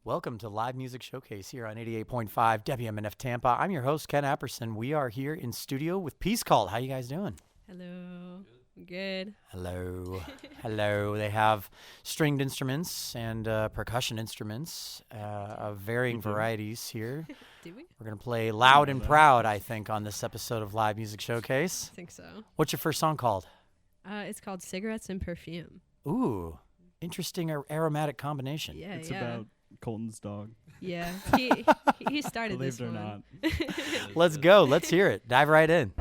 Welcome to Live Music Showcase here on 88.5 WMNF Tampa. I'm your host, Ken Apperson. We are here in studio with Peace Cult. How you guys doing? Hello. Good. Hello. Hello. They have stringed instruments and percussion instruments of varying varieties here. Do we? We're going to play Loud and Proud, I think, on this episode of Live Music Showcase. I think so. What's your first song called? It's called Cigarettes and Perfume. Ooh, interesting aromatic combination. Yeah, It's yeah. about Colton's dog. Yeah. He started Believe this it or one. not. Let's go. Let's hear it. Dive right in.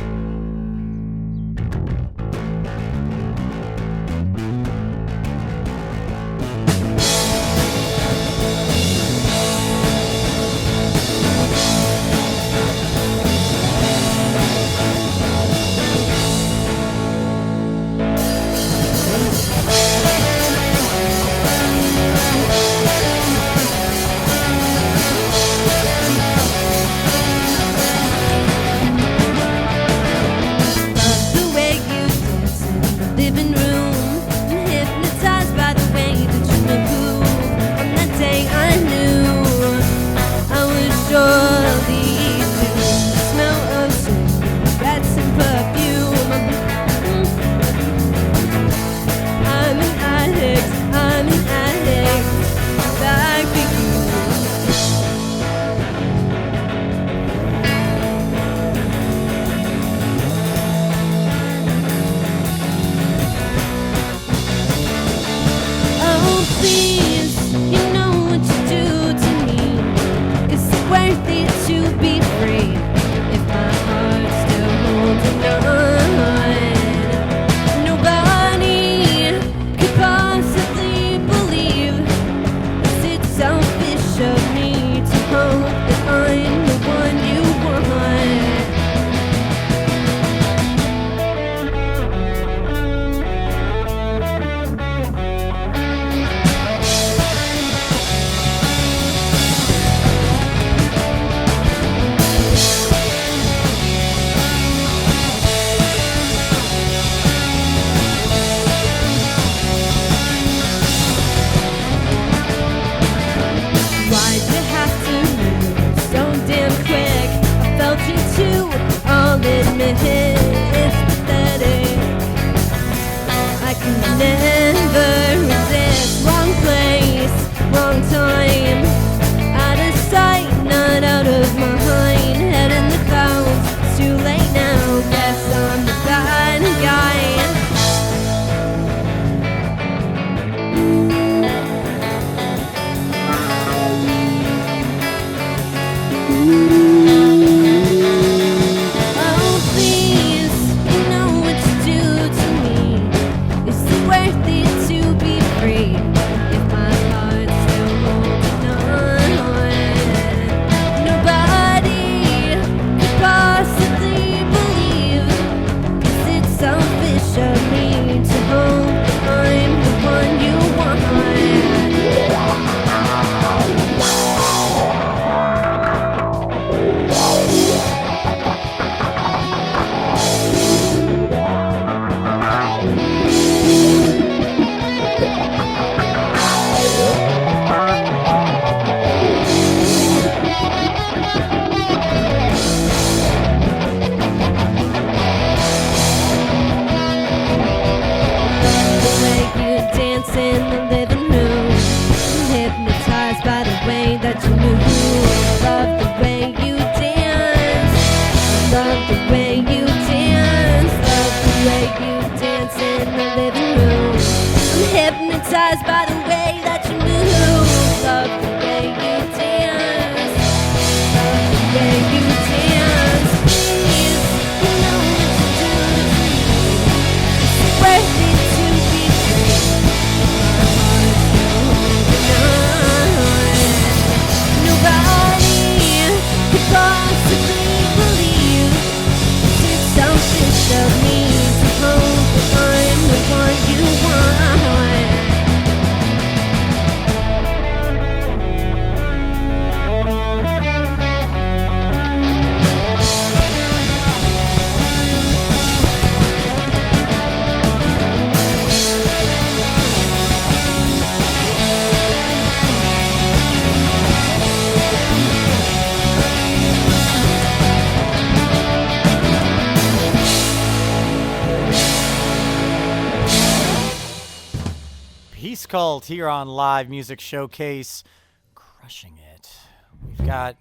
Cult here on Live Music Showcase, crushing it.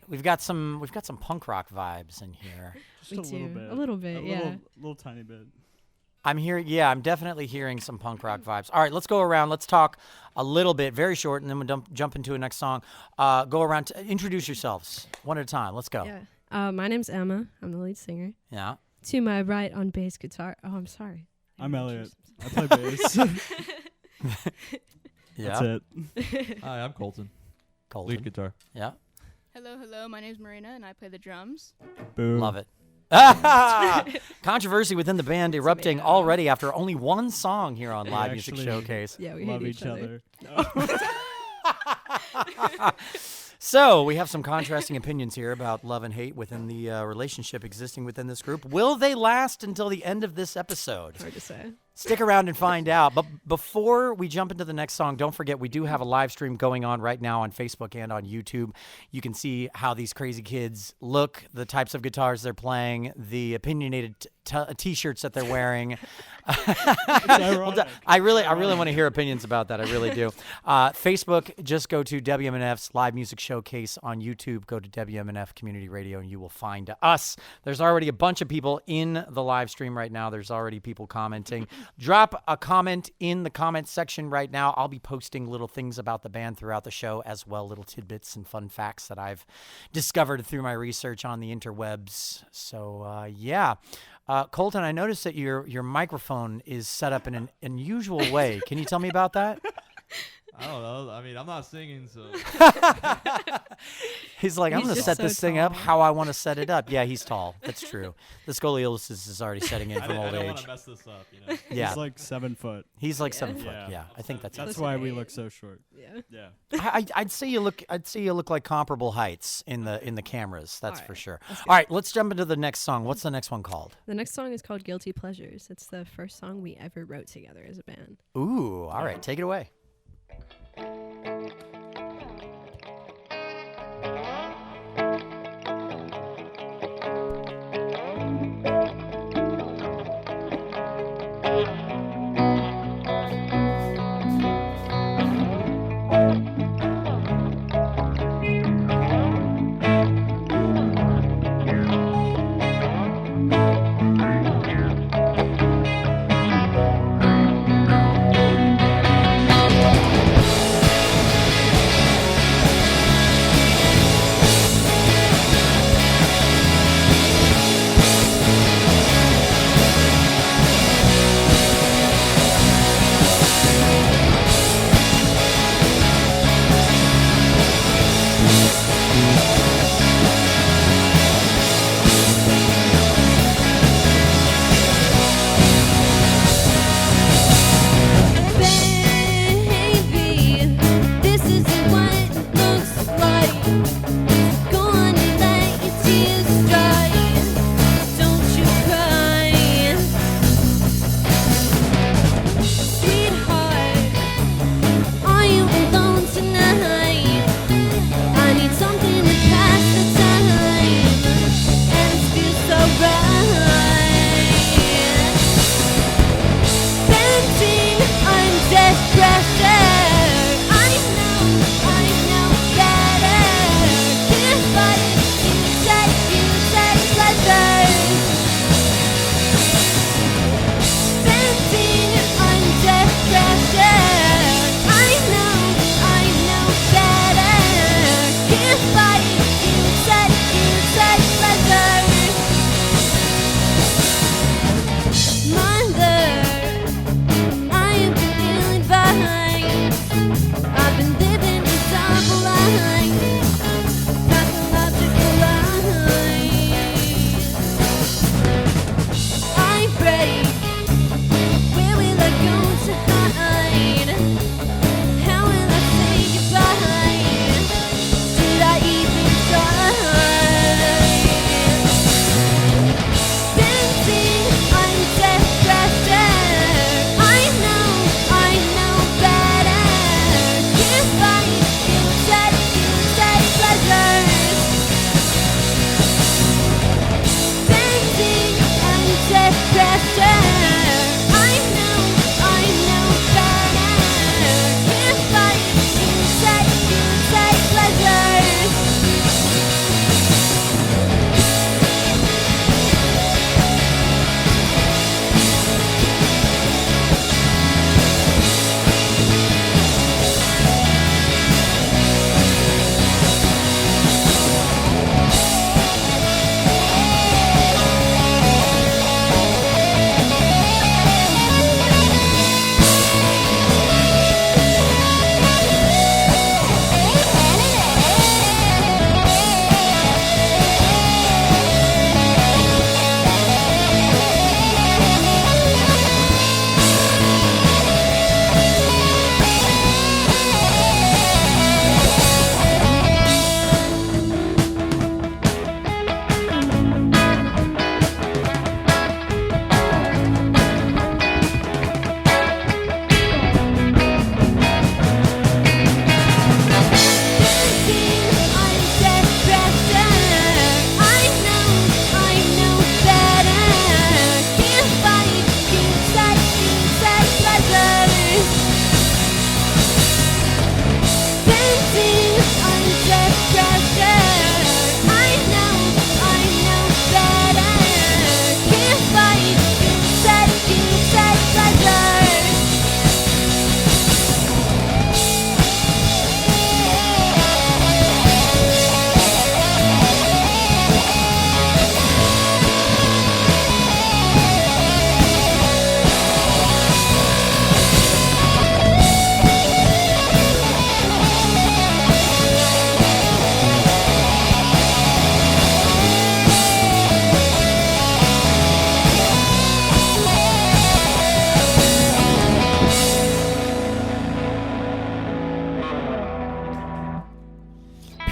We've got some punk rock vibes in here. Just Me a little too. bit. A little bit, yeah. Little tiny bit. I'm definitely hearing some punk rock vibes. All right, let's go around. Let's talk a little bit, very short, and then we'll jump into a next song. Go around, introduce yourselves one at a time. Let's go. Yeah. My name's Emma. I'm the lead singer. Yeah. To my right on bass guitar. Oh, I'm sorry. I'm Elliot. I play bass. Yeah. That's it. Hi, I'm Colton. Colton. Lead guitar. Yeah. Hello. My name's Marina, and I play the drums. Boo. Love it. Controversy within the band erupting already after only one song here on Live Music actually Showcase. Yeah, we Love hate each other. So we have some contrasting opinions here about love and hate within the relationship existing within this group. Will they last until the end of this episode? Hard to say. Stick around and find out. But before we jump into the next song, don't forget we do have a live stream going on right now on Facebook and on YouTube. You can see how these crazy kids look, the types of guitars they're playing, the opinionated t-shirts that they're wearing. I really want to hear opinions about that. I really do. Facebook, just go to WMNF's Live Music Showcase. On YouTube, go to WMNF Community Radio, and you will find us. There's already a bunch of people in the live stream right now. There's already people commenting. Drop a comment in the comments section right now. I'll be posting little things about the band throughout the show as well, little tidbits and fun facts that I've discovered through my research on the interwebs. So, yeah. Colton, I noticed that your microphone is set up in an unusual way. Can you tell me about that? I don't know. I mean, I'm not singing, so. He's like, I'm He's going to just set so this thing up tall. how I want to set it up. Yeah, he's tall. That's true. The scoliosis is already setting in I from old don't want age. to mess this up, you know. Yeah, He's like 7 foot. he's like Yeah. 7 foot. Yeah. Yeah, I think that's That's Listen, why we hey. look so short. Yeah. Yeah. I'd say you look like comparable heights in the cameras. That's All for right. sure. That's good. All right, let's jump into the next song. What's the next one called? The next song is called Guilty Pleasures. It's the first song we ever wrote together as a band. Ooh, all right, take it away.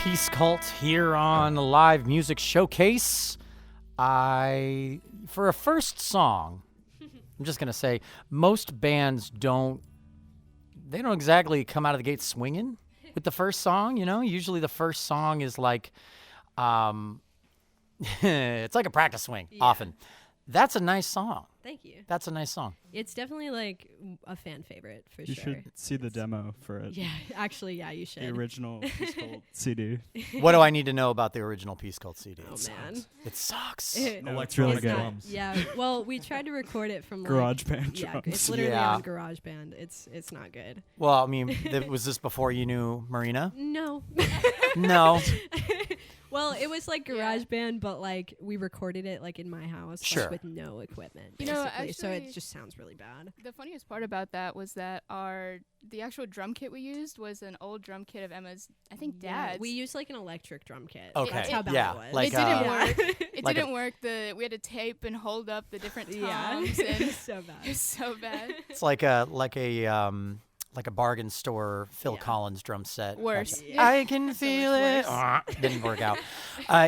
Peace Cult here on Live Music Showcase. For a first song, I'm just gonna say most bands don't exactly come out of the gate swinging with the first song. You know, usually the first song is like, it's like a practice swing. Yeah. Often, that's a nice song. Thank you. That's a nice song. It's definitely like a fan favorite for You sure. should see the demo for it. Yeah, actually, yeah, you The should. original Peace Cult CD. What do I need to know about the original Peace Cult CD? Oh man. It sucks. No, it's Electronic really It's good. not- drums. Yeah. Well, we tried to record it from like, GarageBand Yeah, drums. it's literally Yeah. on GarageBand. It's not good. Well, I mean, was this before you knew Marina? No. No. Well, it was like Yeah. GarageBand, but like we recorded it like in my house, like, Sure. with no equipment. You know, basically, so actually- it just sounds really bad. The funniest part about that was that the actual drum kit we used was an old drum kit of Emma's, I think Yeah, dad's. we used like an electric drum kit. Okay. That's how bad Yeah, it was. like, it didn't uh, work. It like a- didn't work. We had to tape and hold up the different toms, Yeah. and It's so it bad. was so bad. It's like a bargain store Phil Yeah. Collins drum set. Worse. That's- Yeah. I can So feel much it. worse. Didn't work out.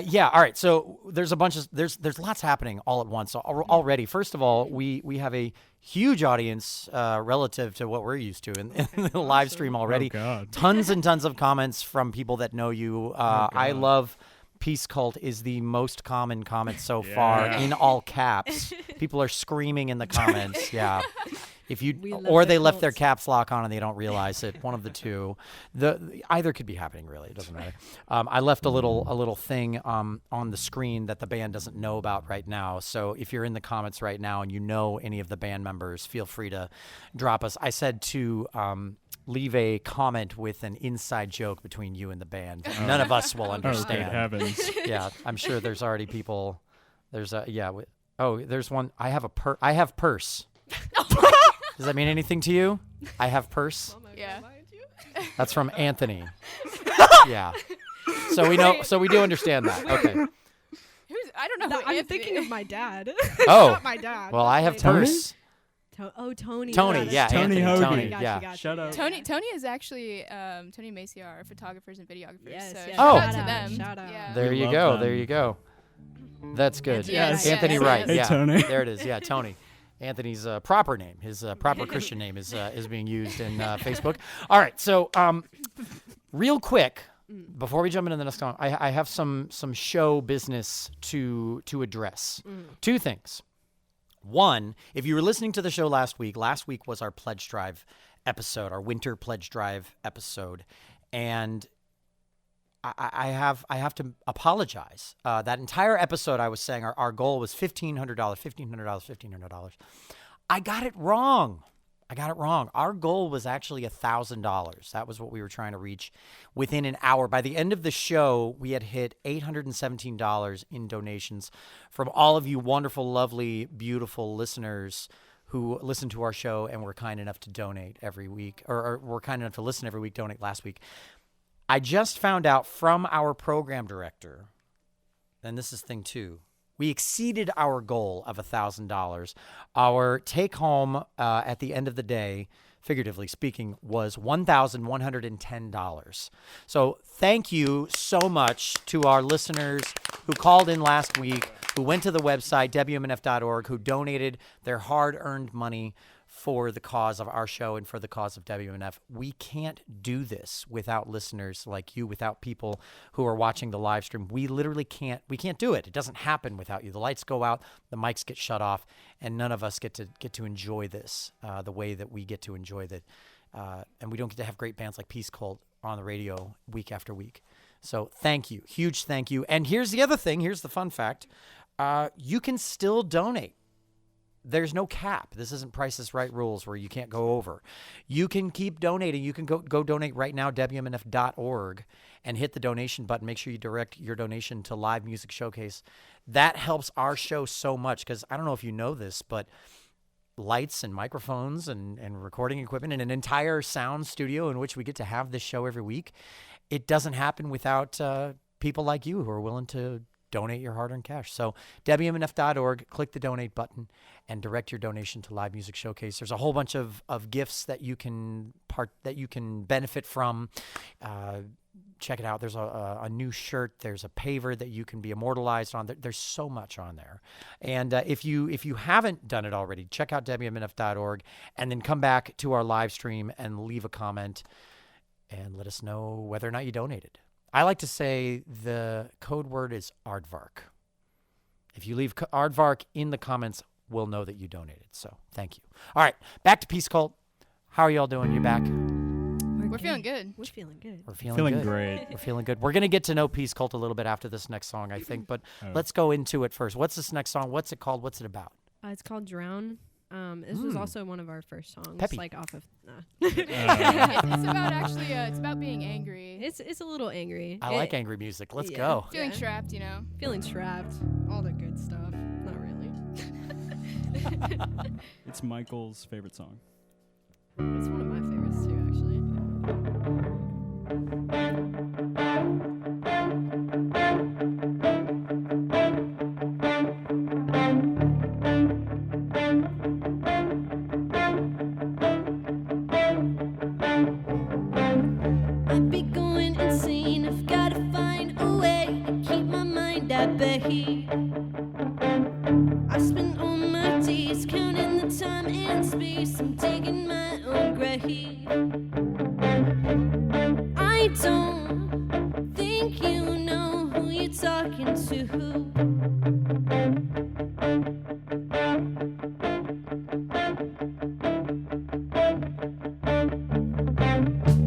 Yeah. All right. So there's a bunch of there's lots happening all at once. So already, first of all, we have a huge audience relative to what we're used to in the live stream already. Oh, God. Tons and tons of comments from people that know you. I God. love Peace Cult is the most common comment so far Yeah. in all caps. People are screaming in the comments. Yeah. If We you love or the they left their cults. caps lock on and they don't realize it, one of the two. Either could be happening. Really, it doesn't matter. I left a little thing on the screen that the band doesn't know about right now. So if you're in the comments right now and you know any of the band members, feel free to drop us. I said to leave a comment with an inside joke between you and the band. None of us will Oh, good understand. heavens. Yeah, I'm sure there's already people. There's a there's one. I have purse. Does that mean anything to you? I have purse. Yeah. That's from Anthony. Yeah. So we know. So we do understand that. Okay. I don't know. No, who I'm Anthony thinking of my dad. Oh. Not my dad. Well, I have Tony? purse. Tony. Tony. that's Yeah. Tony Anthony. Hoagie. Tony. Gotcha, Yeah. gotcha, Shut yeah. up. Tony is actually Tony and Macy are photographers and videographers. Yes, so yes. Oh. shout out to Shout out, them. shout out. Yeah. There We you love go. them. There you go. That's good. Yes, Anthony yes, Wright. yes. Hey, Yeah. Tony. There it is. Yeah. Tony. Anthony's proper name, his proper Christian name is being used in Facebook. All right, so real quick, before we jump into the next song, I have some show business to address. Two things. One, if you were listening to the show last week was our pledge drive episode, our winter pledge drive episode, and I have to apologize. That entire episode, I was saying our goal was $1,500. I got it wrong. Our goal was actually $1,000. That was what we were trying to reach within an hour. By the end of the show, we had hit $817 in donations from all of you wonderful, lovely, beautiful listeners who listen to our show and were kind enough to donate every week, or were kind enough to listen every week, donate last week. I just found out from our program director, and this is thing two, we exceeded our goal of $1,000. Our take home at the end of the day, figuratively speaking, was $1,110. So thank you so much to our listeners who called in last week, who went to the website, WMNF.org, who donated their hard-earned money for the cause of our show and for the cause of WMNF. We can't do this without listeners like you, without people who are watching the live stream. We literally can't do it. It doesn't happen without you. The lights go out, the mics get shut off, and none of us get to enjoy this the way that we get to enjoy that. And we don't get to have great bands like Peace Cult on the radio week after week. So thank you. Huge thank you. And here's the other thing. Here's the fun fact. You can still donate. There's no cap. This isn't Price is Right rules where you can't go over. You can keep donating. You can go donate right now, WMNF.org, and hit the donation button. Make sure you direct your donation to Live Music Showcase. That helps our show so much because I don't know if you know this, but lights and microphones and recording equipment and an entire sound studio in which we get to have this show every week, it doesn't happen without people like you who are willing to donate your hard-earned cash. So WMNF.org, click the donate button and direct your donation to Live Music Showcase. There's a whole bunch of gifts that you can benefit from. check it out. There's a new shirt. There's a paver that you can be immortalized on. There's so much on there. And if you haven't done it already, check out WMNF.org and then come back to our live stream and leave a comment and let us know whether or not you donated. I like to say the code word is aardvark. If you leave aardvark in the comments, we'll know that you donated. So thank you. All right, back to Peace Cult. How are y'all doing? You back? We're feeling good. We're feeling good. We're feeling Feeling good. great. We're feeling good. We're going to get to know Peace Cult a little bit after this next song, I think. But let's go into it first. What's this next song? What's it called? What's it about? It's called Drown. This was also one of our first songs. Peppy. Like off of. It's about actually. It's about being angry. It's a little angry. I like angry music. Let's go. Feeling Yeah. trapped, you know. Feeling trapped. All the good stuff. Not really. It's Michael's favorite song. It's one of my favorites too, actually. I'd be going insane. I've gotta find a way to keep my mind at bay. I spend all my days counting the time and space. I'm digging my own grave. I don't think you know who you're talking to.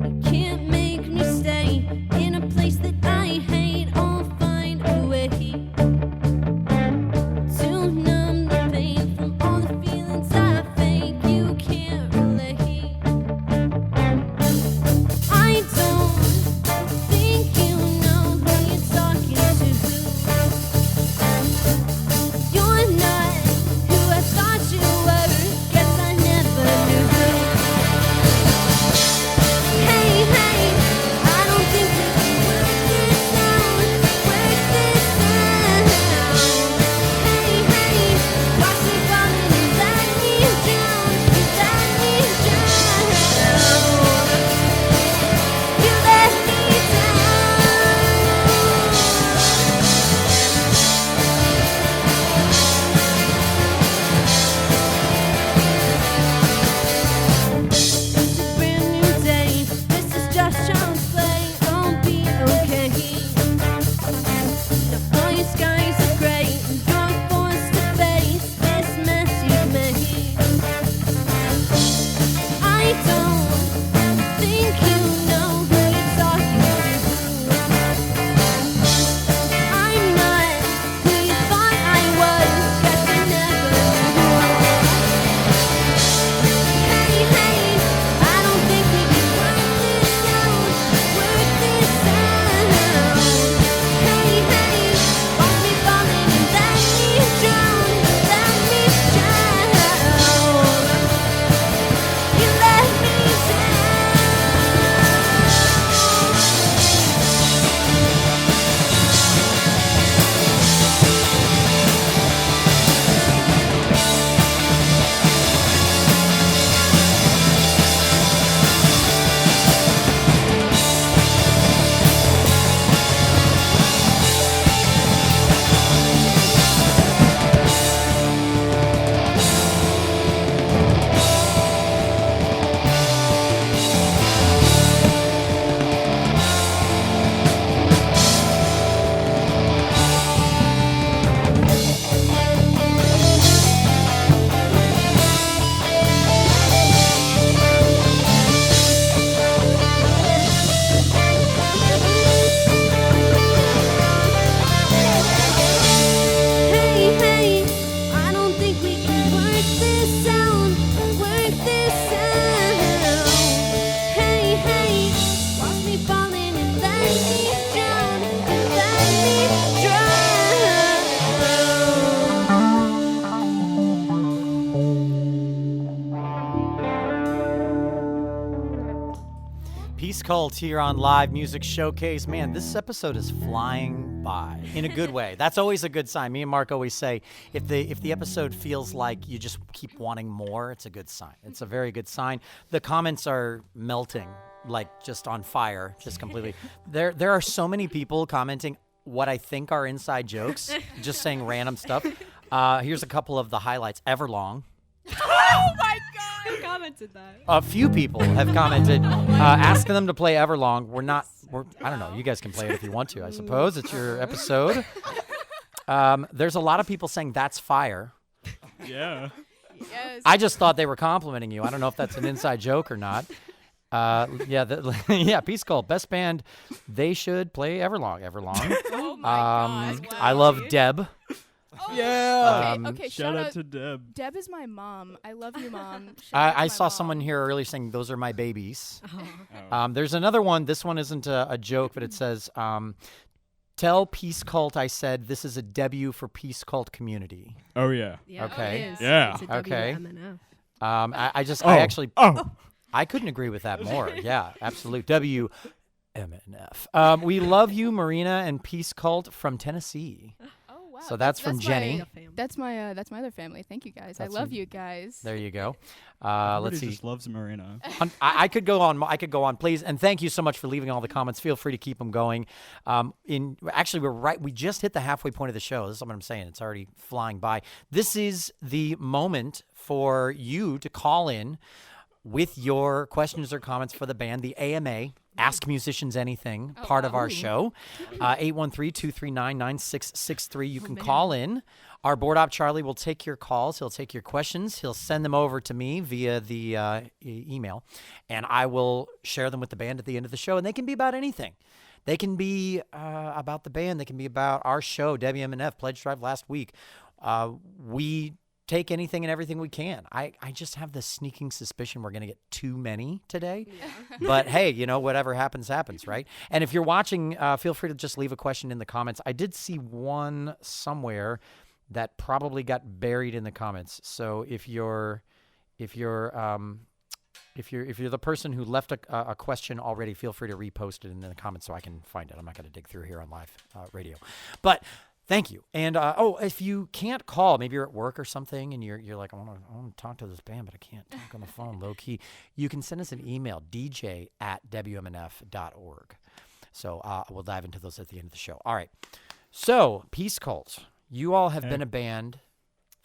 You can't make me stay in a place that I hate. I'll find a way to numb the pain from all the feelings I fake. You can't relate. I don't think you know who you're talking to. You're not who I thought you were. Guess I never knew. Hey, hey, I don't think we can work this out. Work this out. Hey, hey, watch me falling and let me drown. You let me drown. You let me It's a brand new day. This is just child's play. Don't be okay. Now all your skies are gray. And you're forced to face this mess you've made. I don't think you know who you're talking to. I'm not who you thought I was. Guess I never knew. Hey, hey, I don't think we can work this out. Work this out. Hey, hey, watch me falling and let me drown. Let me drown. You let me Hey, hey, I don't think we can work this out. Work this out. Hey, hey, watch me falling and let me drown. And let me Peace Cult here on Live Music Showcase. Man, this episode is flying by in a good way. That's always a good sign. Me and Mark always say if the episode feels like you just keep wanting more, it's a good sign. It's a very good sign. The comments are melting. like just on fire, just completely. There are so many people commenting what I think are inside jokes, just saying random stuff. Here's a couple of the highlights. Everlong. Oh my god! Who commented that? A few people have commented asking them to play Everlong. I don't know. You guys can play it if you want to, I suppose. It's your episode. There's a lot of people saying that's fire. Yeah. Yes. I just thought they were complimenting you. I don't know if that's an inside joke or not. Yeah, Peace Cult, best band. They should play Everlong. Oh my gosh. Wow. I love Deb. Oh, Yeah. Okay. Shout out to Deb. Deb is my mom. I love you, mom. Shout out to I my saw mom. someone here earlier saying those are my babies. Oh. There's another one. This one isn't a joke, but it says, tell Peace Cult I said this is a debut for Peace Cult community. Oh yeah. Yeah, Okay. it is. Yeah. It's a Okay. WMNF. I actually, Oh. I couldn't agree with that more. Yeah, absolute. WMNF. We love you, Marina and Peace Cult from Tennessee. Oh wow. So that's from Jenny. That's my other family. Thank you guys. That's I love you guys. There you go. Everybody Let's see. just loves Marina. I could go on. I could go on, please. And thank you so much for leaving all the comments. Feel free to keep them going. Actually, we're right. We just hit the halfway point of the show. This is what I'm saying. It's already flying by. This is the moment for you to call in with your questions or comments for the band, the AMA. Ask Musicians Anything, part of our show. 813-239-9663. You can call in. Our board op, Charlie, will take your calls. He'll take your questions. He'll send them over to me via the email, and I will share them with the band at the end of the show. And they can be about anything. They can be about the band. They can be about our show, WMNF, Pledge Drive last week. We take anything and everything we can. I just have this sneaking suspicion we're going to get too many today. But hey, whatever happens, happens, right? And if you're watching, feel free to just leave a question in the comments. I did see one somewhere that probably got buried in the comments. So if you're the person who left a question already, feel free to repost it in the comments so I can find it. I'm not going to dig through here on live radio. But thank you. And if you can't call, maybe you're at work or something, and you're like, I want to talk to this band, but I can't talk on the phone, low key. You can send us an email, dj@wmnf.org. So we'll dive into those at the end of the show. All right. So Peace Cult, you all have been a band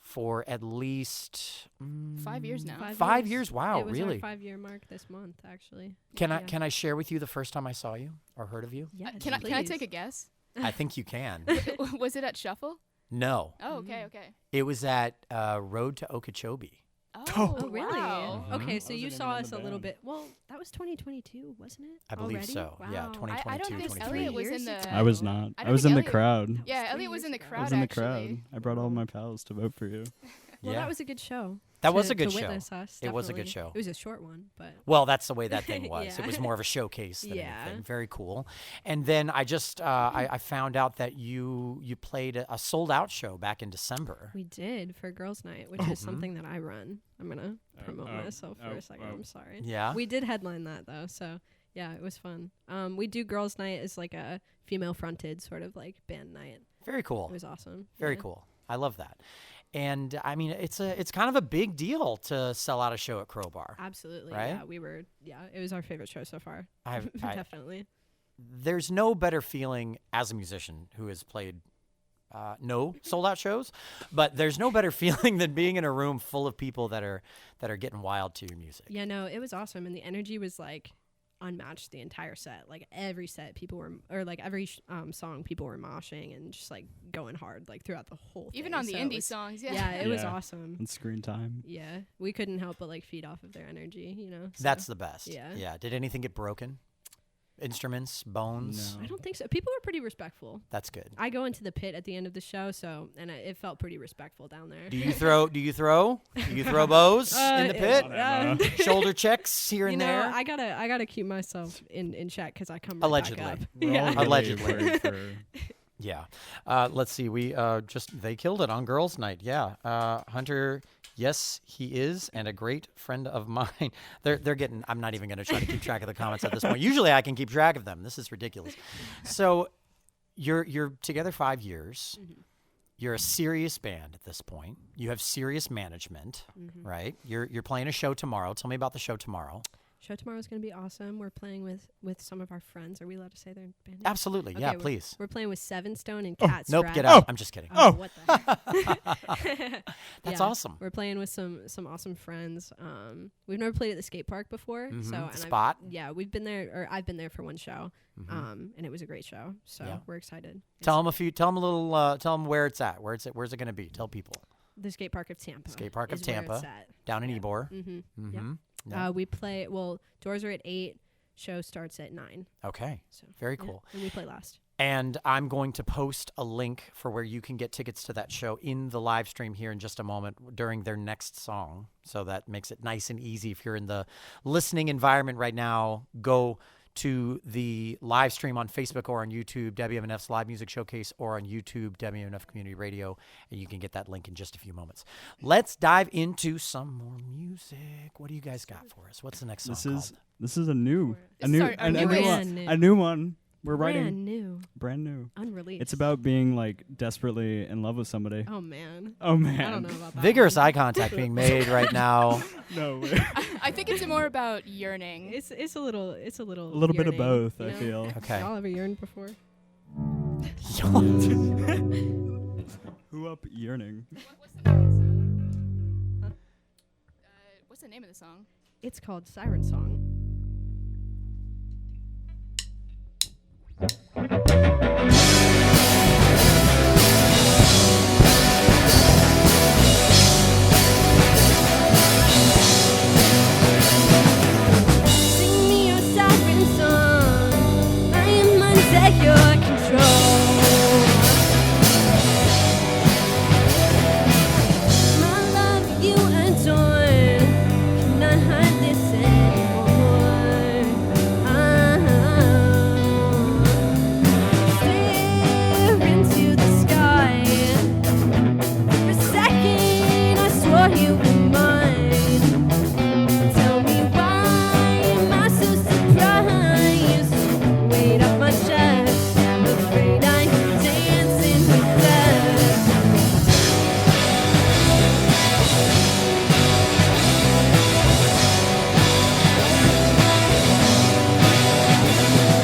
for at least 5 years now. 5 years. Wow, it was really? our 5-year mark this month, actually. Can I share with you the first time I saw you or heard of you? Yes, Can I take a guess? I think you can. Was it at Shuffle? No, Oh, okay. it was at Road to Okeechobee. Oh, really? wow. Okay, so I you wasn't saw even in us the a little band. bit. Well, that was 2022, wasn't it? I believe Already? so. Yeah, Wow. 2022, I don't think 23. Elliot was in Years the. ago. I was not. I I don't was think in the Elliot- crowd. Yeah, 3 Elliot was in the years ago. crowd. I was in the actually. crowd. I brought all my pals to vote for you. Well, Yeah. that was a good show. That was to- a good to show. witness us, It was a good definitely. show. It was a short one, but Well, that's the way that thing was. It Yeah. was more of a showcase than Yeah. anything. Very cool. And then I just I found out that you played a sold out show back in December. we did for Girls' Night, which is something that I run. I'm gonna promote myself for a second. I'm sorry. Yeah. We did headline that though, so yeah, it was fun. We do Girls' Night as like a female-fronted sort of like band night. Very cool. It was awesome. Very Yeah. cool. I love that. And I mean, it's kind of a big deal to sell out a show at Crowbar. Absolutely. Right? Yeah, it was our favorite show so far. I Definitely. there's no better feeling as a musician who has played no sold out shows, but there's no better feeling than being in a room full of people that are getting wild to your music. Yeah, no, it was awesome, and the energy was like unmatched the entire set. Like every set, people were, or like every song, people were moshing and just like going hard like throughout the whole. Even thing. on the So it indie was- songs, Yeah, it was Yeah. awesome. And screen time. Yeah, we couldn't help but like feed off of their energy, you know. So. That's the best. Yeah. Yeah. Did anything get broken? Instruments, bones? No. I don't think so. People were pretty respectful. That's good. I go into the pit at the end of the show, so it felt pretty respectful down there. Do you throw? Do you throw bows in the pit? Whatever. Shoulder checks here You and know, there. I gotta keep myself in check because I come right Allegedly. back up. We're all Yeah. really Allegedly. worried for- Yeah. Let's see. We they killed it on Girls' Night. Yeah. Hunter. Yes, he is, and a great friend of mine. They're getting. I'm not even going to try to keep track of the comments at this point. Usually, I can keep track of them. This is ridiculous. So, you're together 5 years. Mm-hmm. You're a serious band at this point. You have serious management, Mm-hmm. right? You're playing a show tomorrow. Tell me about the show tomorrow. Show tomorrow is going to be awesome. We're playing with some of our friends. Are we allowed to say their band name? Absolutely. Yeah, Okay, please. We're playing with Seven Stone and Cat Nope, Scratch. get out. I'm just kidding. Oh, what the heck? That's Yeah, awesome. We're playing with some awesome friends. We've never played at the skate park before, so and Spot. we've been there, or I've been there for one show, Mm-hmm. and it was a great show. So Yeah. we're excited. Tell them a little. Tell them where it's at. Where's it going to be? Tell people. The skate park of Tampa. Skate park of is where Tampa. it's at. Down in Ybor. Mm-hmm. Mm-hmm. Yep. We play. Well, doors are at 8. Show starts at 9. Okay. So Very yeah, cool. and we play last. And I'm going to post a link for where you can get tickets to that show in the live stream here in just a moment during their next song. So that makes it nice and easy. If you're in the listening environment right now, go to the live stream on Facebook or on YouTube, WMNF's Live Music Showcase, or on YouTube, WMNF Community Radio, and you can get that link in just a few moments. Let's dive into some more music. What do you guys got for us? What's the next song called? This is a new Brand new. a new one. We're writing Brand new. brand new. Unreleased. It's about being like desperately in love with somebody. Oh man. Oh man. I don't know about that. Vigorous one. eye contact being made right now. No way. I think it's more about yearning. It's a little A little bit of yearning, both, you I know? feel. Okay. Y'all ever yearned before? Who up yearning? What's the name of the song? It's called Siren Song. Sing me your siren song. I am under your control. My love you adore. Cannot hide this anymore. Stare into the sky. For a second, I swore you were mine. Tell me why am I so surprised? Weight off my chest, I'm afraid I'm dancing with death.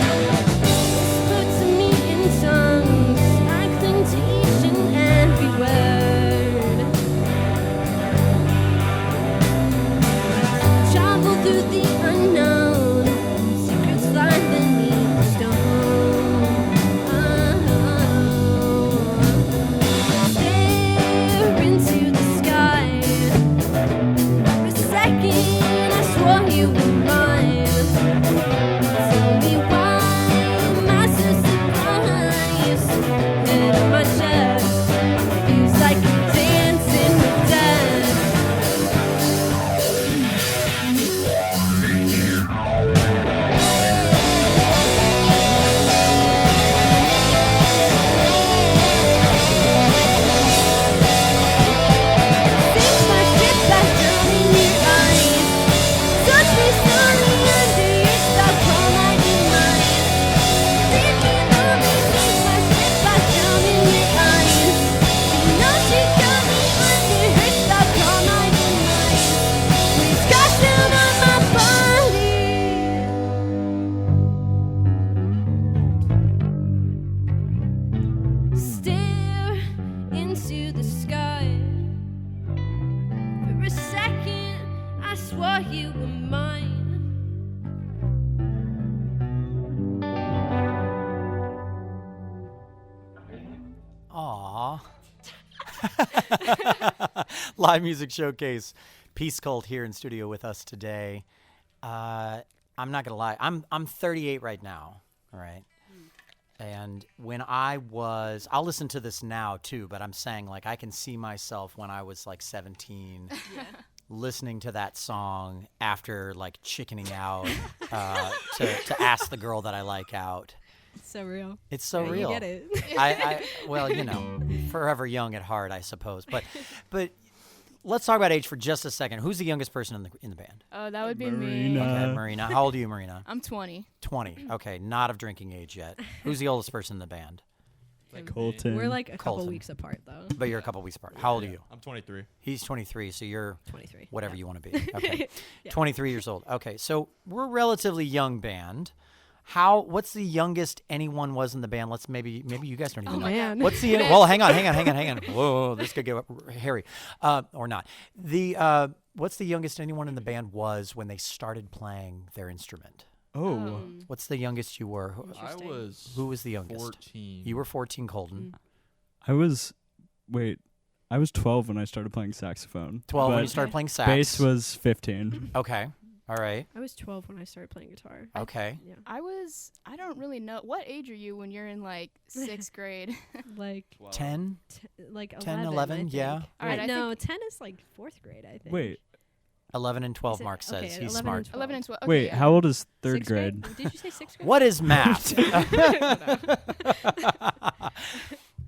Whisper to me in tongues, I cling to each and every word. Travel through the unknown, secrets lie beneath the stone. Stare into the sky. For a second, I swore you were mine. Tell me why am I so surprised? Head on my chest, feels like I'm dancing with death. Sink my ship back down in your eyes. Touch me slowly under your spell, call my demise. Leave me lonely, sink my ship back down in your eyes. You know she got me under her spell, call my demise. Please crash down on my body. Stare into the sky. For a second, I swore you were mine. Aw. Live Music Showcase. Peace Cult here in studio with us today. I'm not going to lie. I'm 38 right now. All right. And when I'll listen to this now too, but I'm saying like I can see myself when I was like 17 listening to that song after like chickening out to ask the girl that I like out. It's so real. It's so Yeah, real. You get it. Well, you know, forever young at heart, I suppose. But let's talk about age for just a second. Who's the youngest person in the band? Oh, that would be Marina. me. Okay, Marina. How old are you, Marina? I'm 20. 20. Okay, not of drinking age yet. Who's the oldest person in the band? Colton. We're like a couple Colton. weeks apart though. But you're a couple weeks apart. How old are you? I'm 23. He's 23, so you're 23. whatever Yeah. you want to be. Okay. Yeah. 23 years old. Okay, so we're a relatively young band. What's the youngest anyone was in the band? Maybe you guys don't even Oh know. man. What's the well? Hang on. Whoa, this could get hairy, or not. What's the youngest anyone in the band was when they started playing their instrument? Oh. What's the youngest you were? I Interesting. was Who was the youngest? 14. You were 14, Colton. I was 12 when I started playing saxophone. 12 when but you started playing sax. bass was 15. Okay. All right. I was 12 when I started playing guitar. Okay. Yeah. I don't really know. What age are you when you're in like 6th grade? Like 10. like 10, 11, 11, I think. yeah. All right, I no, 10 is like 4th grade, I think. Wait, 11 and 12, Is it- Mark says. okay, He's 11 smart. and 12. 11 and 12. Okay, wait, yeah. how old is 3rd Sixth grade? Did you say 6th grade? What is math?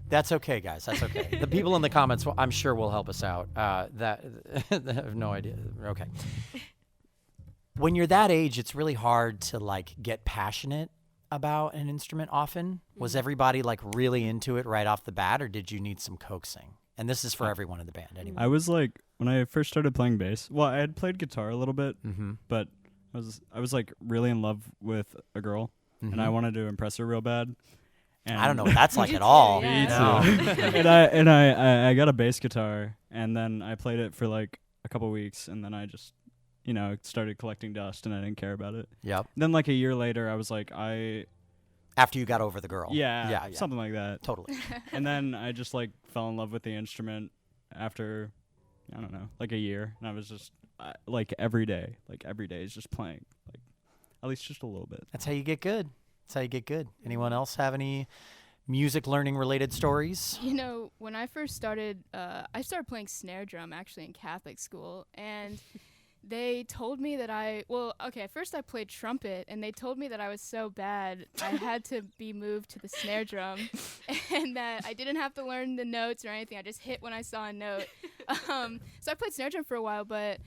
That's okay, guys. That's okay. The people in the comments, I'm sure, will help us out. That I have no idea. Okay. When you're that age, it's really hard to like get passionate about an instrument. Often, was everybody like really into it right off the bat, or did you need some coaxing? And this is for everyone in the band, anyway. I was like, when I first started playing bass, well, I had played guitar a little bit, Mm-hmm. but I was like really in love with a girl, and I wanted to impress her real bad. And I don't know what that's like Me at too, all. yeah. Me No. and I got a bass guitar, and then I played it for like a couple weeks, and then I just started collecting dust, and I didn't care about it. Yep. Then like a year later, I was like, After you got over the girl. Yeah. something like that. Totally. And then I just like fell in love with the instrument after, I don't know, like a year, and I was just like every day is just playing, like at least just a little bit. That's how you get good. That's how you get good. Anyone else have any music learning related stories? You know, when I first started, I started playing snare drum actually in Catholic school, and they told me that at first I played trumpet, and they told me that I was so bad I had to be moved to the snare drum, and that I didn't have to learn the notes or anything. I just hit when I saw a note. So I played snare drum for a while, but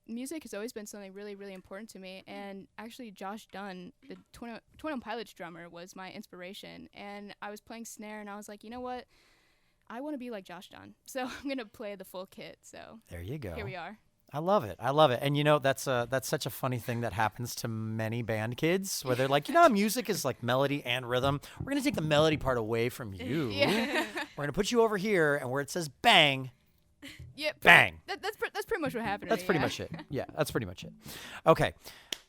music has always been something really, really important to me. And actually, Josh Dunn, the 21 Pilots drummer, was my inspiration. And I was playing snare, and I was like, you know what? I want to be like Josh Dunn, so I'm gonna play the full kit. So There you go. here we are. I love it. And that's such a funny thing that happens to many band kids, where they're like, music is like melody and rhythm. We're gonna take the melody part away from you. Yeah. We're gonna put you over here, and where it says bang, Yep. bang. That's pretty much what happened. That's to me, pretty yeah. much it. Yeah, that's pretty much it. Okay,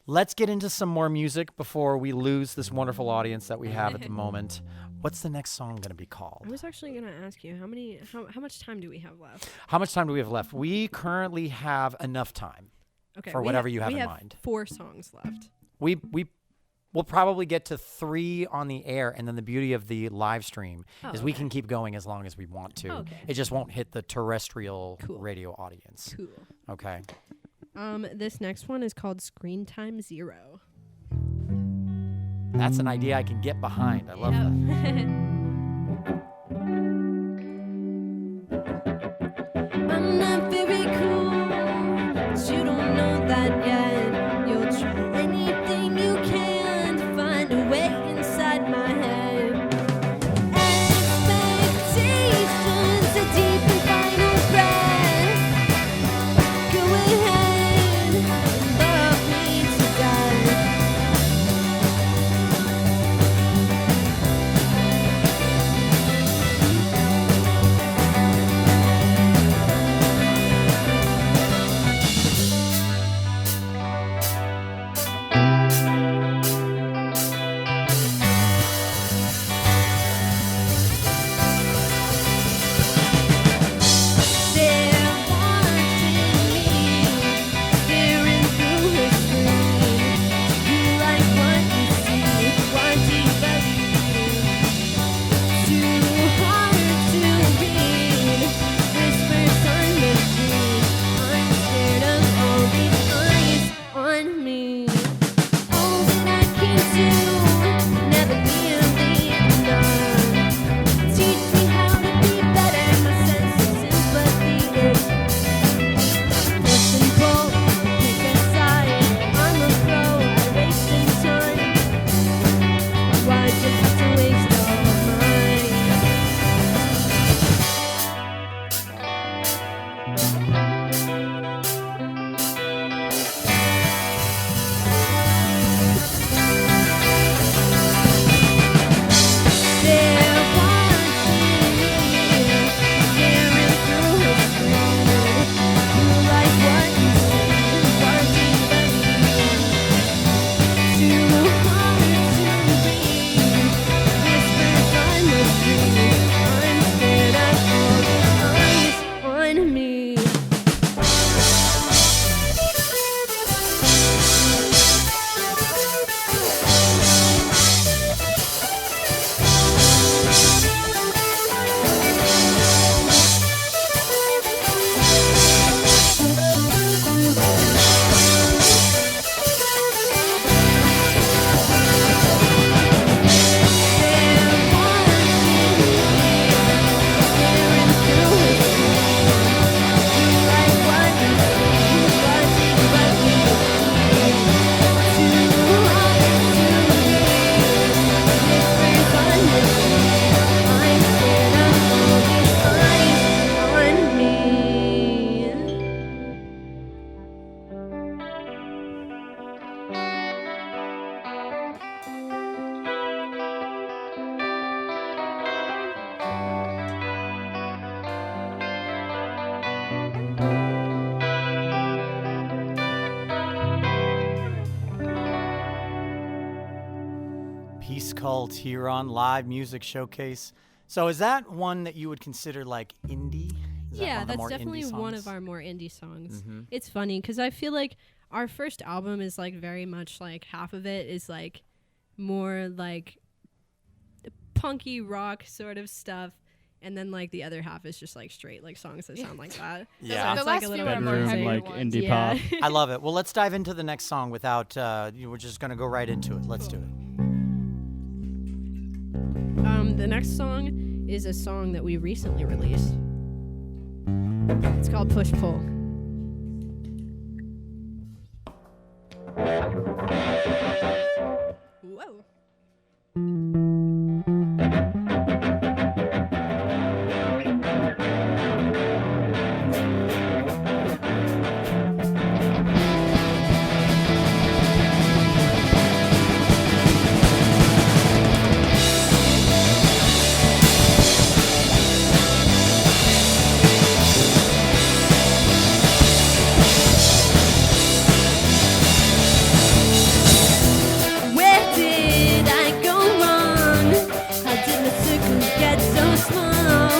let's get into some more music before we lose this wonderful audience that we have at the moment. What's the next song going to be called? I was actually going to ask you how much time do we have left? How much time do we have left? We currently have enough time Okay. for we whatever you have we in have mind. 4 songs left. We'll probably get to 3 on the air, and then the beauty of the live stream is we can keep going as long as we want to. Okay. It just won't hit the terrestrial Cool. radio audience. Cool. Okay. This next one is called Screen Time Zero. That's an idea I can get behind. I love that. I'm not very cool, but you don't know that yet. You'll try anything you can to find a way inside my head. Expectations, a deep and final breath. Go ahead and love me to death. Cult here on Live Music Showcase. So is that one that you would consider like indie? Is that one Yeah, of the that's more definitely indie one of songs? our more indie songs. Mhm. It's funny because I feel like our first album is like very much like half of it is like more like punky rock sort of stuff, and then like the other half is just like straight like songs that sound like that. Yeah. The It's, like, last a few little are bit more Bedroom, heavier like ones. indie Yeah. pop. I love it. Well, let's dive into the next song without, we're just going to go right into it. Let's do it. The next song is a song that we recently released. It's called Push Pull. Whoa. Where did I go wrong? How did my circle get so small?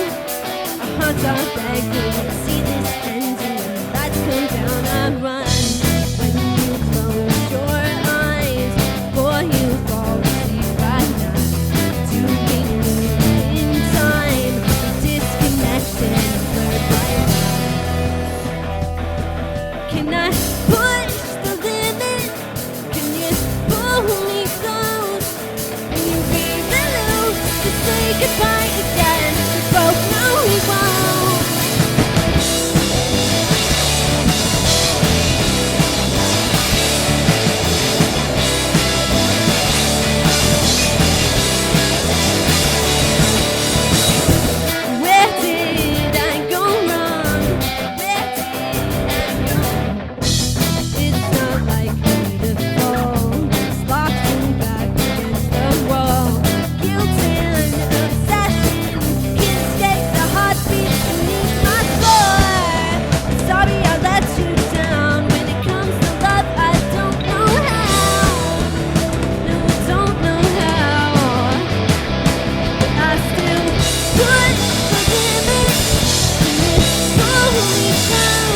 Our hearts are begging, see this ending. When the lights come down, I run. When you close your eyes, boy, you fall asleep right now. To be in time, disconnected, blurred by can I push the limit? Can you pull me close? Can you be the loose to say goodbye again? We both know we won't. Where did I go wrong? Where did I go? It's not like me to fall. It's locked back against the wall. Guilt and obsession can escape the heartbeat beneath my floor. Sorry I let you down. When it comes to love, I don't know how. No, I don't know how. But I still push the limit. And it's slowly down.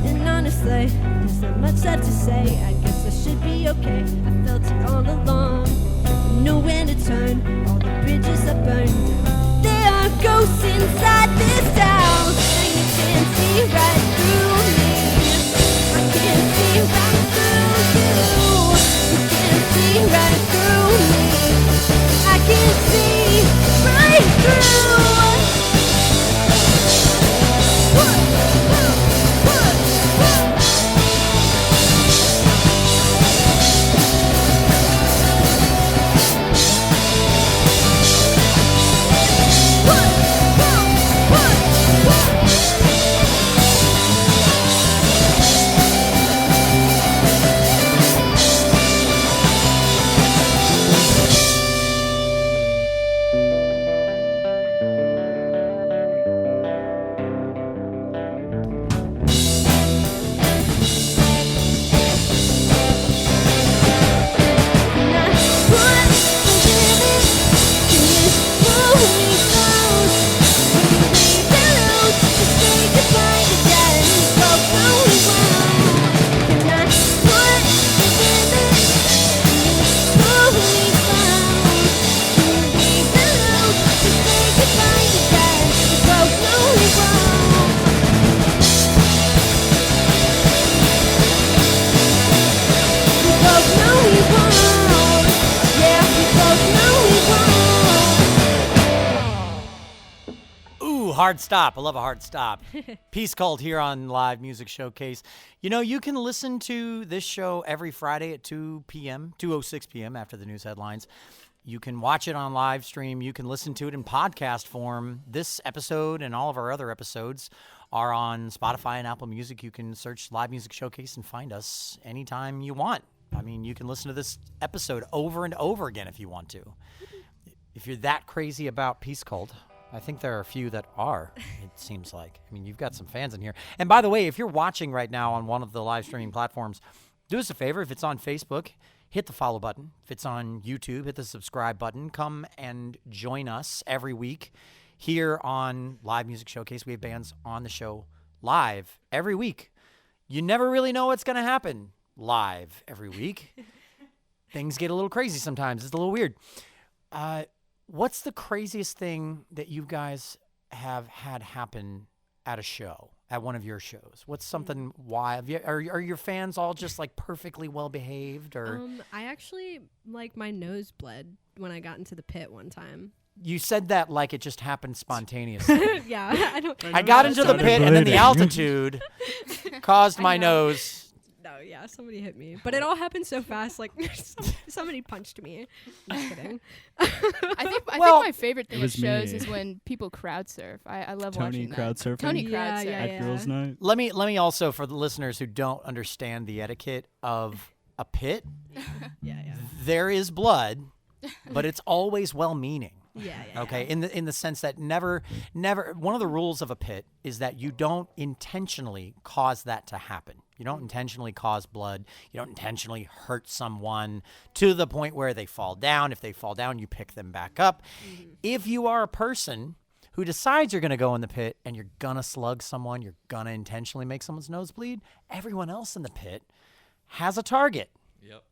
And honestly, there's not much left to say. I guess I should be okay. I felt it all along. Know when to turn. All the bridges are burned down. There are ghosts inside this town, and you can't see right through me. I can't see right through you. You can't see right through me. I can't see right through. Ooh, hard stop. I love a hard stop. Peace Cult here on Live Music Showcase. You know, you can listen to this show every Friday at 2 p.m., 2:06 p.m. after the news headlines You can watch it on live stream. You can listen to it in podcast form. This episode and all of our other episodes are on Spotify and Apple Music. You can search Live Music Showcase and find us anytime you want. I mean, you can listen to this episode over and over again if you want to. If you're that crazy about Peace Cult, I think there are a few that are, it seems like. I mean, you've got some fans in here. And by the way, if you're watching right now on one of the live streaming platforms, do us a favor. If it's on Facebook, hit the follow button. If it's on YouTube, hit the subscribe button. Come and join us every week here on Live Music Showcase. We have bands on the show live every week. You never really know what's going to happen live every week. Things get a little crazy sometimes. It's a little weird. What's the craziest thing that you guys have had happen at a show, at one of your shows? What's something wild? Are your fans all just like perfectly well behaved, or? I actually my nose bled when I got into the pit one time. You said that like it just happened spontaneously. Yeah, I don't. I got into the Started pit and then the bleeding. altitude caused my I know. nose. No, yeah, somebody hit me, but it all happened so fast. Like somebody punched me. I'm just kidding. I think Well- my favorite thing It at was shows me. is when people crowd surf. I love Tony watching crowd that. surfing? Tony Yeah, crowd surf. yeah, At girls' night. Let me also, for the listeners who don't understand the etiquette of a pit, Yeah. there is blood, but it's always well-meaning. Yeah. Okay, in the sense that never one of the rules of a pit is that you don't intentionally cause that to happen. You don't intentionally cause blood. You don't intentionally hurt someone to the point where they fall down. If they fall down, you pick them back up. If you are a person who decides you're going to go in the pit and you're going to slug someone, you're going to intentionally make someone's nose bleed, everyone else in the pit has a target Yep.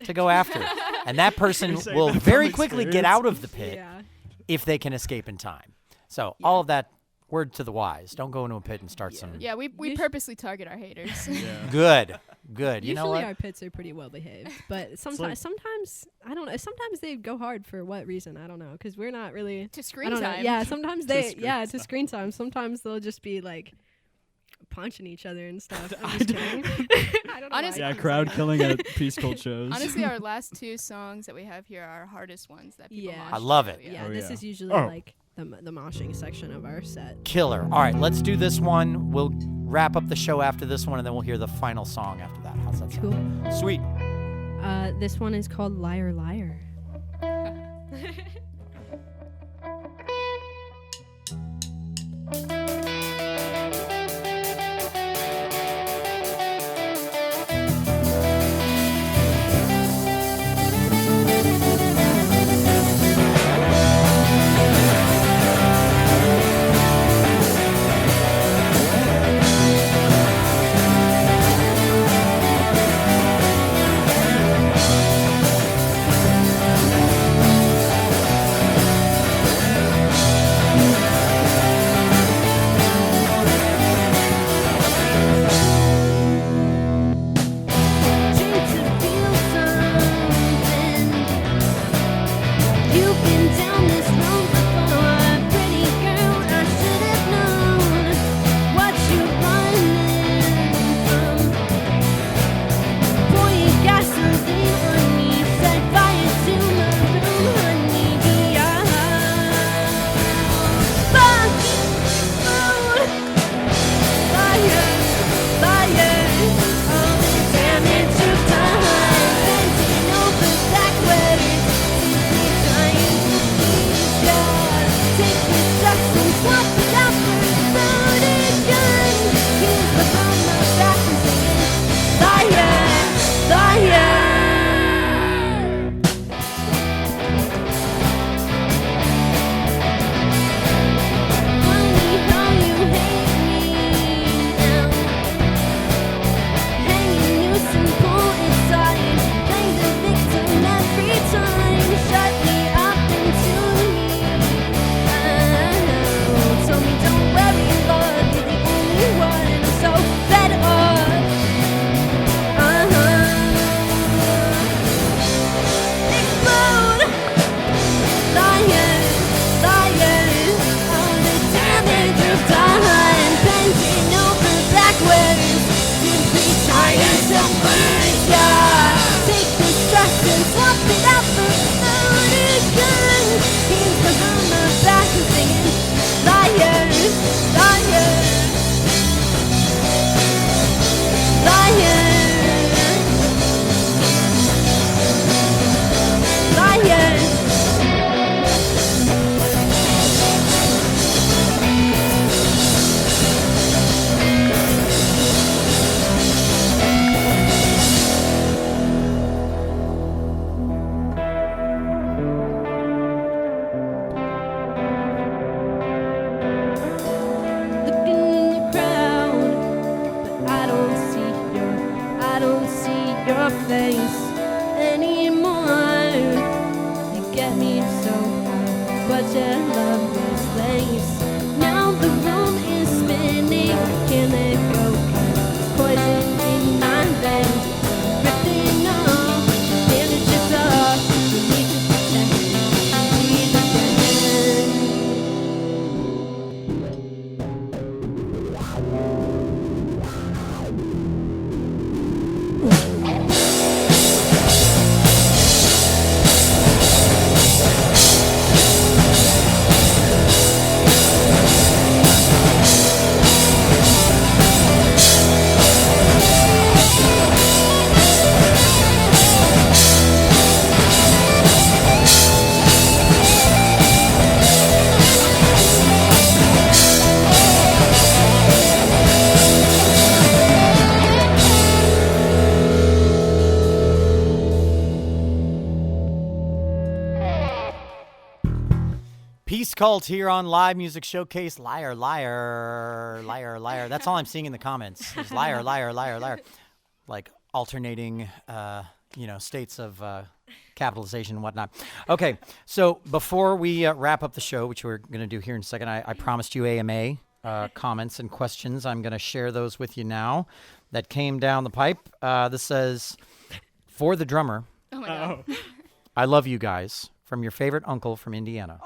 to go after. And that person You're saying will that from very quickly get experience? out of the pit Yeah. if they can escape in time. So all of that, word to the wise. Don't go into a pit and start some. Yeah, we Usu- purposely target our haters. Yeah. Good. You Usually know what? our pits are pretty well behaved, but sometimes I don't know. Sometimes they go hard for what reason? I don't know, because we're not really. To I screen don't know. time. Yeah, sometimes they. screen Yeah, to time. screen time. Sometimes they'll just be like punching each other and stuff. I'm just kidding. I don't know. Honestly- why I Yeah, keep crowd saying killing at Peace Cult shows. Honestly, our last two songs that we have here are our hardest ones that people Yeah. mosh I love to, it. that. Yeah, Oh, this yeah. is usually Oh. like the moshing section of our set. Killer. All right, let's do this one. We'll wrap up the show after this one, and then we'll hear the final song after that. How's that sound? Cool. Sweet. This one is called Liar Liar. You've been down this road before, pretty girl. I should have known what you're running from. Pour your gasoline on me, set fire to my room, honey. Yeah, fuck fire, fire. All the damage you've done, bending over backwards. Take this drugs and swap it out for a loaded gun. Here's the phone, my back is singing fire, fire. Funny how you hate me now. Hanging loose and pull inside. Play the victim every time. Shut me up and tune me out. Told me don't worry, love, you're the only one. I'm so fed up. Explode. Liars, liars. All the damage you've done. Bending over backwards. Simply trying to burn ya. Take this trust and swap it out for a loaded your face anymore. You get me so high, but your love was lace. Now the room is spinning, can't let go. It's poison in my veins, drifting off. Bandages off, you need to protect me. Breathe again. Peace Cult here on Live Music Showcase. Liar, liar, liar, liar. That's all I'm seeing in the comments. Is liar, liar, liar, liar. Like alternating, states of capitalization and whatnot. Okay, so before we wrap up the show, which we're going to do here in a second, I promised you AMA comments and questions. I'm going to share those with you now that came down the pipe. This says, for the drummer, Oh my god. I love you guys. From your favorite uncle from Indiana.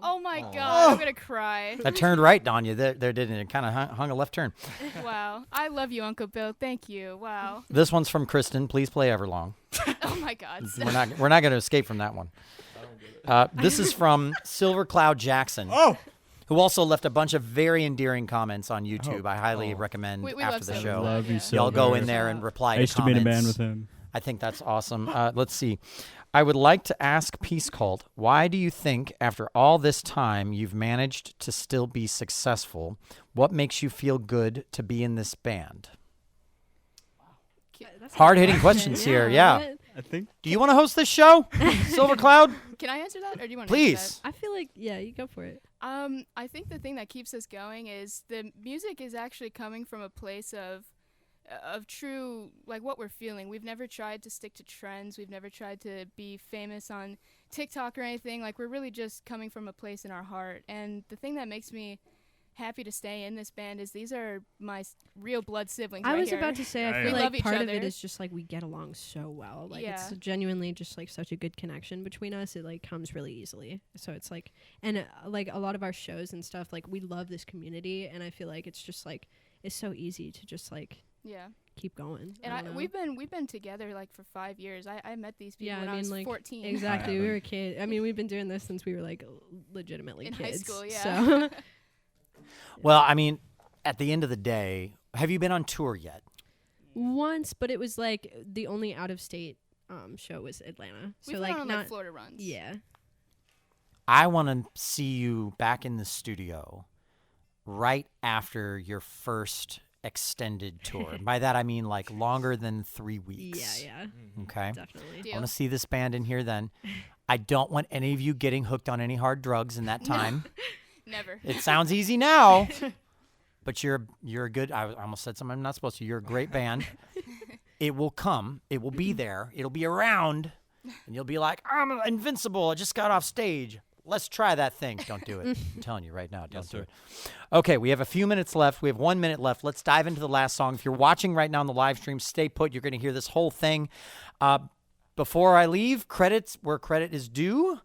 Oh my god. I'm gonna cry. That turned right on you there didn't it? It kind of hung a left turn. Wow. I love you, Uncle Bill. Thank you. Wow. This one's from Kristen. Please play Everlong. Oh my god. We're not going to escape from that one. This is from Silver Cloud Jackson. Who also left a bunch of very endearing comments on YouTube. I highly recommend We after love the Silver show. Cloud. Love you, Yeah. Y'all go Silver. in there and reply I to used to be in a comments. band with him. I think that's awesome. Let's see. I would like to ask Peace Cult, why do you think after all this time you've managed to still be successful? What makes you feel good to be in this band? Hard-hitting questions here, yeah. I think Do you want to host this show, Silver Cloud? Can I answer that, or do you want to? Please. I feel like, yeah, you go for it. I think the thing that keeps us going is the music is actually coming from a place of true, like, what we're feeling. We've never tried to stick to trends. We've never tried to be famous on TikTok or anything. Like, we're really just coming from a place in our heart. And the thing that makes me happy to stay in this band is these are my real blood siblings. I right was here. about to say, I Right. feel We love like each part of it other. is just like we get along so well. Like Yeah. it's genuinely just like such a good connection between us. It like comes really easily. So it's like, and like a lot of our shows and stuff, like we love this community, and I feel like it's just like it's so easy to just like Yeah. keep going. And I don't know. we've been together like for 5 years. I met these people Yeah, when I I mean, was like, 14. Exactly, we were kids. I mean, we've been doing this since we were like legitimately In kids. high school, yeah. So Well, I mean, at the end of the day, have you been on tour yet? once, but it was like the only out of state show was Atlanta. So We've like been on not like Florida runs. yeah. I want to see you back in the studio right after your first extended tour. By that, I mean like longer than 3 weeks. Yeah, Okay. definitely. I Deal. want to see this band in here then. I don't want any of you getting hooked on any hard drugs in that time. Never. It sounds easy now, but you're a good. I almost said something I'm not supposed to. You're a great band. It will come. It will be there. It'll be around, and you'll be like, I'm invincible. I just got off stage. Let's try that thing. Don't do it. I'm telling you right now, don't do it. Okay, we have a few minutes left. We have 1 minute left. Let's dive into the last song. If you're watching right now on the live stream, stay put. You're going to hear this whole thing. Before I leave, credits where credit is due.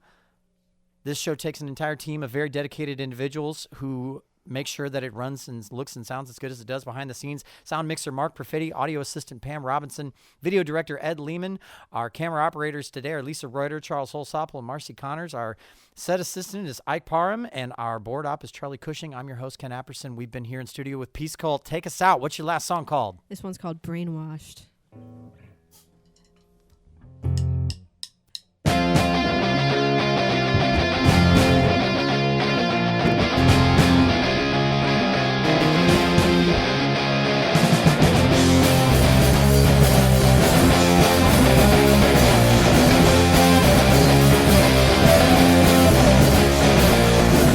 This show takes an entire team of very dedicated individuals who make sure that it runs and looks and sounds as good as it does behind the scenes. Sound mixer Mark Perfetti, audio assistant Pam Robinson, video director Ed Lehman. Our camera operators today are Lisa Reuter, Charles Holsopple, and Marcy Connors. Our set assistant is Ike Parham, and our board op is Charlie Cushing. I'm your host, Ken Apperson. We've been here in studio with Peace Cult. Take us out. What's your last song called? This one's called Brainwashed.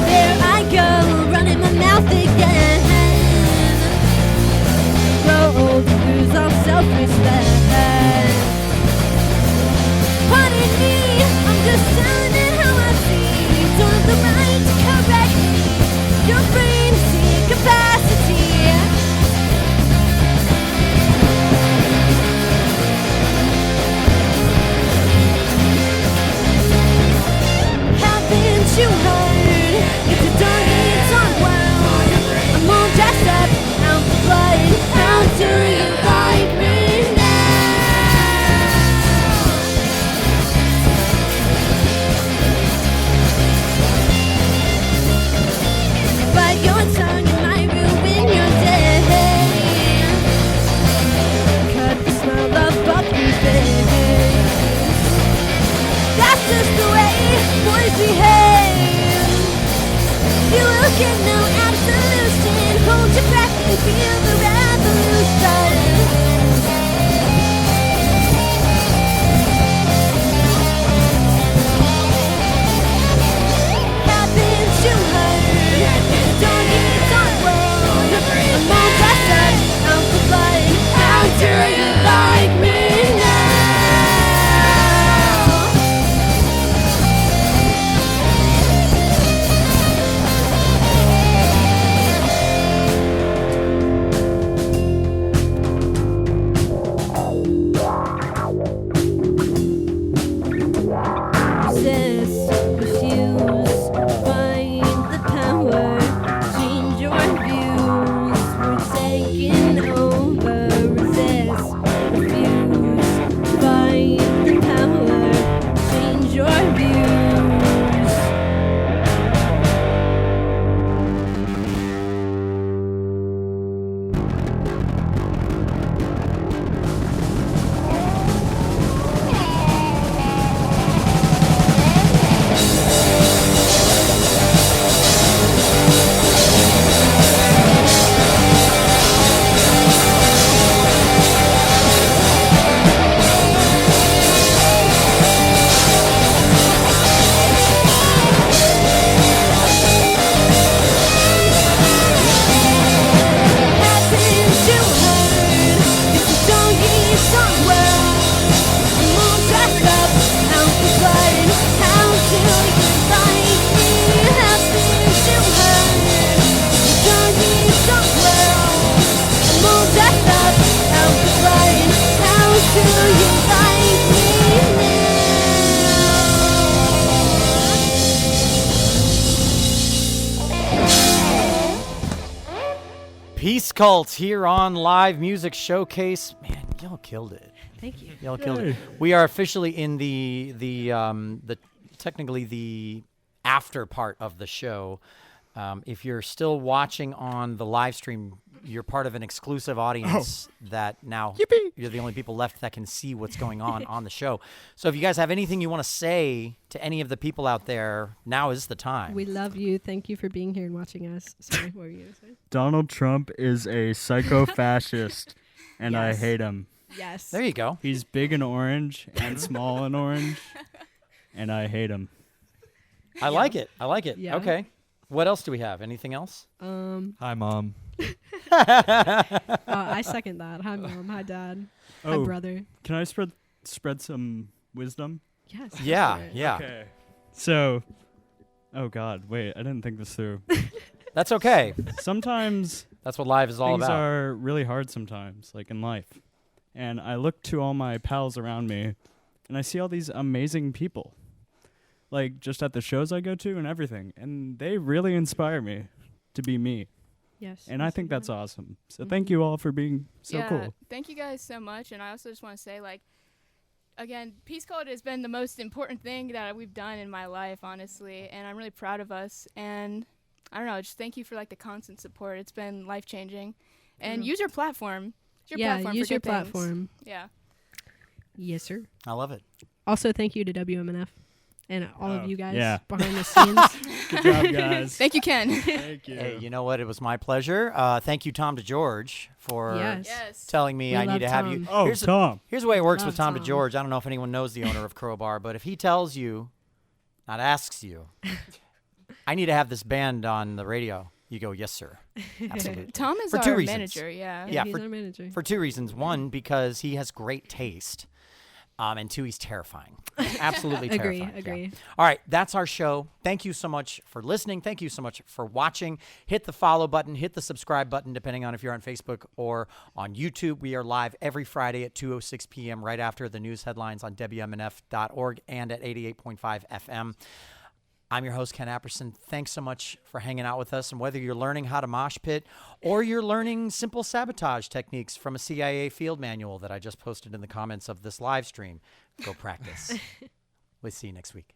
There I go, running my mouth again. Grow old and lose all self-respect. hear the revolution. Happens to her. Don't get on world. I'm all dressed up, out for blood. How do you like me now? Resist, refuse, find the power, change your views. We're taking over. Resist, refuse, find the power, change your views. Happens to her. It's a donkey somewhere. I'm all dressed up, out for blood. How do you like me? Happens to her. It's a donkey somewhere. I'm all dressed up, out for blood. How do you like me Peace Cult here on Live Music Showcase. Man, y'all killed it. Thank you. Y'all killed it. We are officially in the technically the after part of the show. If you're still watching on the live stream, you're part of an exclusive audience that now you're the only people left that can see what's going on the show. So if you guys have anything you want to say to any of the people out there, now is the time. We love you. Thank you for being here and watching us. Sorry, what were you going to say? Donald Trump is a psycho-fascist, and I Yes. hate him. Yes. There you go. He's big and orange and small and orange, and I hate him. I like it. I like it. Yeah. Okay. What else do we have? Anything else? Hi, Mom. I second that. Hi, Mom. Hi, Dad. Hi, Oh, brother. can I spread some wisdom? Yes. go Yeah. for it. Yeah. Okay. So, oh God, wait, I didn't think this through. That's okay. Sometimes That's what live is all things about. are really hard sometimes, like in life. And I look to all my pals around me, and I see all these amazing people, like just at the shows I go to and everything. And they really inspire me to be me. Yes. And I yes, think you that's are. awesome. So thank you all for being so yeah, cool. Thank you guys so much. And I also just want to say, like, again, Peace Cult has been the most important thing that we've done in my life, honestly. And I'm really proud of us. And I don't know, just thank you for like the constant support. It's been life changing. And use your platform. Use your Yeah, platform use for your good things. platform. Yeah. Yes, sir. I love it. Also, thank you to WMNF and all Oh, of you guys yeah. behind the scenes. Good job, guys. Thank you, Ken. Thank you. Hey, you know what? It was my pleasure. Thank you, Tom DeGeorge, for Yes. Yes. telling me We I love need to have you. Tom. Oh, here's, Tom. here's the way it works with Love Tom Tom. DeGeorge. I don't know if anyone knows the owner of Crowbar, but if he tells you, not asks you, I need to have this band on the radio, you go, yes, sir. Absolutely. Tom is For our two reasons. manager, yeah. Yeah, he's for- our manager. For two reasons. One, because he has great taste. And two, he's terrifying. Absolutely Agree, terrifying. Yeah. agree. All right, that's our show. Thank you so much for listening. Thank you so much for watching. Hit the follow button, hit the subscribe button, depending on if you're on Facebook or on YouTube. We are live every Friday at 2:06 p.m. right after the news headlines on WMNF.org and at 88.5 FM. I'm your host, Ken Apperson. Thanks so much for hanging out with us. And whether you're learning how to mosh pit or you're learning simple sabotage techniques from a CIA field manual that I just posted in the comments of this live stream, go practice. We'll see you next week.